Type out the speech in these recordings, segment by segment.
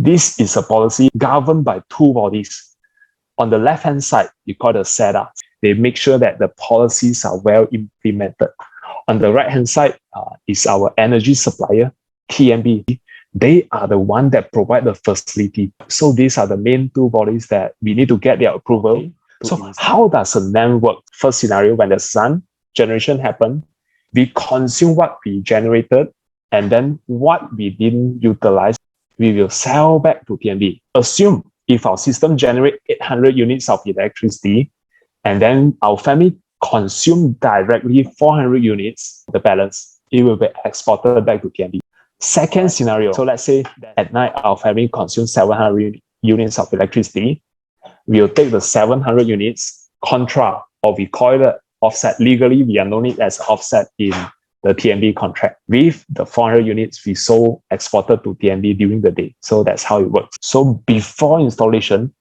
This is a policy governed by two bodies. On the left-hand side, you call the SEDA. They make sure that the policies are well implemented. On the right-hand side is our energy supplier, TNB. They are the one that provide the facility. So these are the main two bodies that we need to get their approval. So how does a NEM work? First scenario, when the sun generation happen, we consume what we generated, and then what we didn't utilize, we will sell back to TNB. Assume if our system generate 800 units of electricity, and then our family consume directly 400 units, the balance, it will be exported back to TNB. Second scenario, so let's say that at night our family consumes 700 units of electricity. We'll take the 700 units contra, or we call it offset. Legally, we are known it as offset in the TNB contract. With the 400 units we sold, exported to TNB during the day. So that's how it works. So before installation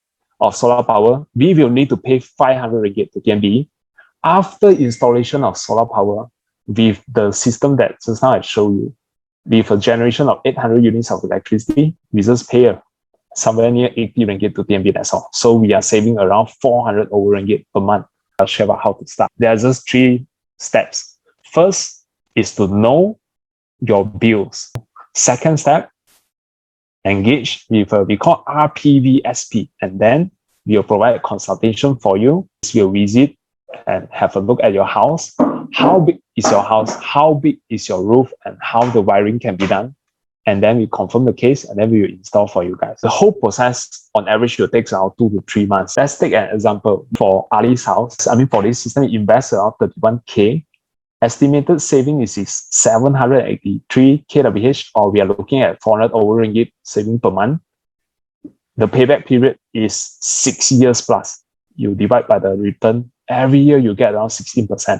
of solar power, we will need to pay 500 ringgit to TNB. After installation of solar power, with the system that just now I showed you, with a generation of 800 units of electricity, we just pay somewhere near 80 ringgit to TNB, that's all. So we are saving around 400 over ringgit per month. I'll share about how to start. There are just 3 steps. First is to know your bills. Second step, engage with we call RPVSP, and then we'll provide a consultation for you. We'll visit and have a look at your house. How big is your house? How big is your roof? And how the wiring can be done? And then we confirm the case, and then we will install for you guys. The whole process, on average, will take around 2 to 3 months. Let's take an example. For Ali's house, for this system, it invests around 31K. Estimated saving is 783 kWh, or we are looking at 400 over ringgit saving per month. The payback period is 6 years plus. You divide by the return. Every year, you get around 16%.